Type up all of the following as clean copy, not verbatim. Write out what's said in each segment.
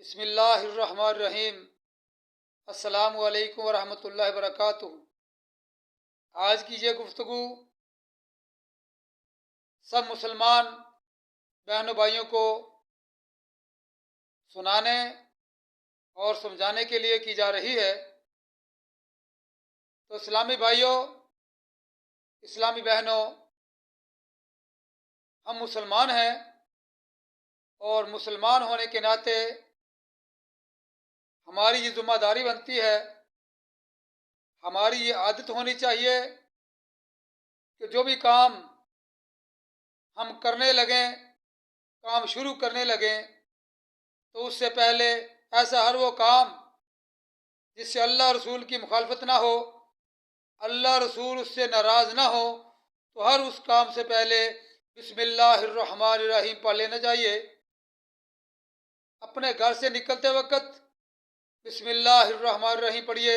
بسم اللہ الرحمن الرحیم۔ السلام علیکم ورحمۃ اللہ وبرکاتہ۔ آج کی یہ گفتگو سب مسلمان بہنوں بھائیوں کو سنانے اور سمجھانے کے لیے کی جا رہی ہے۔ تو اسلامی بھائیوں، اسلامی بہنوں، ہم مسلمان ہیں اور مسلمان ہونے کے ناطے ہماری یہ ذمہ داری بنتی ہے، ہماری یہ عادت ہونی چاہیے کہ جو بھی کام ہم کرنے لگیں، کام شروع کرنے لگیں، تو اس سے پہلے ایسا ہر وہ کام جس سے اللہ رسول کی مخالفت نہ ہو، اللہ رسول اس سے ناراض نہ ہو، تو ہر اس کام سے پہلے بسم اللہ الرحمن الرحیم پڑھ لینا چاہیے۔ اپنے گھر سے نکلتے وقت بسم اللہ الرحمن الرحیم پڑھیے۔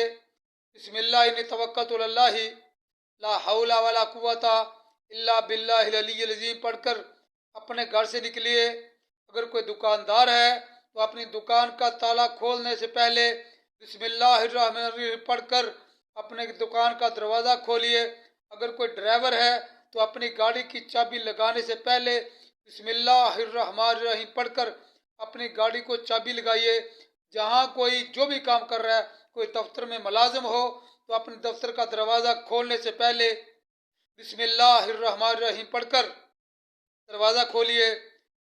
بسم اللہ انی توکلت علی اللہ لا حول ولا قوت الا باللہ العلی العظیم پڑھ کر اپنے گھر سے نکلیے۔ اگر کوئی دکاندار ہے تو اپنی دکان کا تالا کھولنے سے پہلے بسم اللہ الرحمن الرحیم پڑھ کر اپنے دکان کا دروازہ کھولیے۔ اگر کوئی ڈرائیور ہے تو اپنی گاڑی کی چابی لگانے سے پہلے بسم اللہ الرحمن الرحیم پڑھ کر اپنی گاڑی کو چابی لگائیے۔ جہاں کوئی جو بھی کام کر رہا ہے، کوئی دفتر میں ملازم ہو تو اپنے دفتر کا دروازہ کھولنے سے پہلے بسم اللہ الرحمن الرحیم پڑھ کر دروازہ کھولیے۔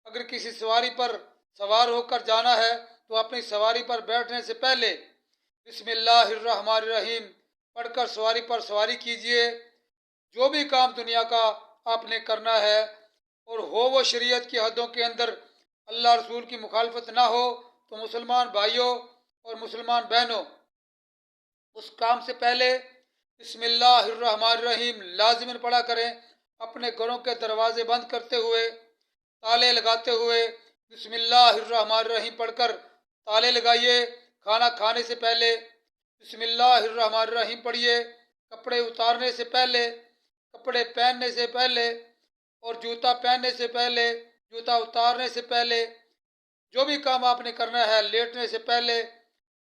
اگر کسی سواری پر سوار ہو کر جانا ہے تو اپنی سواری پر بیٹھنے سے پہلے بسم اللہ الرحمن الرحیم پڑھ کر سواری پر سواری کیجیے۔ جو بھی کام دنیا کا آپ نے کرنا ہے اور ہو وہ شریعت کی حدوں کے اندر، اللہ رسول کی مخالفت نہ ہو، تو مسلمان بھائیوں اور مسلمان بہنوں، اس کام سے پہلے بسم اللہ الرحمن الرحیم لازماً پڑھا کریں۔ اپنے گھروں کے دروازے بند کرتے ہوئے، تالے لگاتے ہوئے بسم اللہ الرحمن الرحیم پڑھ کر تالے لگائیے۔ کھانا کھانے سے پہلے بسم اللہ الرحمن الرحیم پڑھیے۔ کپڑے اتارنے سے پہلے، کپڑے پہننے سے پہلے اور جوتا پہننے سے پہلے، جوتا اتارنے سے پہلے، جو بھی کام آپ نے کرنا ہے، لیٹنے سے پہلے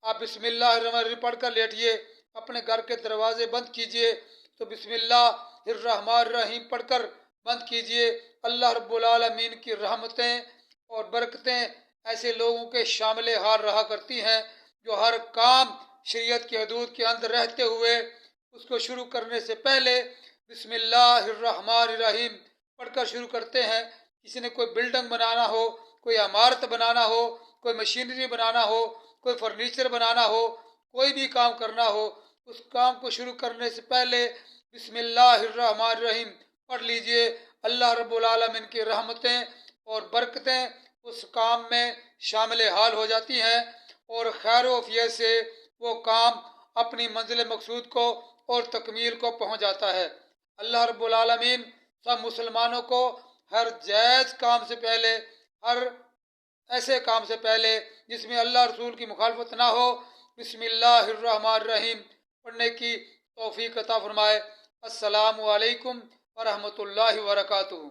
آپ بسم اللہ الرحمن الرحیم پڑھ کر لیٹیے۔ اپنے گھر کے دروازے بند کیجیے تو بسم اللہ الرحمن الرحیم پڑھ کر بند کیجیے۔ اللہ رب العالمین کی رحمتیں اور برکتیں ایسے لوگوں کے شامل حال رہا کرتی ہیں جو ہر کام شریعت کی حدود کے اندر رہتے ہوئے اس کو شروع کرنے سے پہلے بسم اللہ الرحمن الرحیم پڑھ کر شروع کرتے ہیں۔ کسی نے کوئی بلڈنگ بنانا ہو، کوئی عمارت بنانا ہو، کوئی مشینری بنانا ہو، کوئی فرنیچر بنانا ہو، کوئی بھی کام کرنا ہو، اس کام کو شروع کرنے سے پہلے بسم اللہ الرحمن الرحیم پڑھ لیجئے۔ اللہ رب العالمین کی رحمتیں اور برکتیں اس کام میں شامل حال ہو جاتی ہیں اور خیر و عافیت سے وہ کام اپنی منزل مقصود کو اور تکمیل کو پہنچ جاتا ہے۔ اللہ رب العالمین سب مسلمانوں کو ہر جائز کام سے پہلے، ہر ایسے کام سے پہلے جس میں اللہ رسول کی مخالفت نہ ہو، بسم اللہ الرحمن الرحیم پڑھنے کی توفیق عطا فرمائے۔ السلام علیکم ورحمۃ اللہ وبرکاتہ۔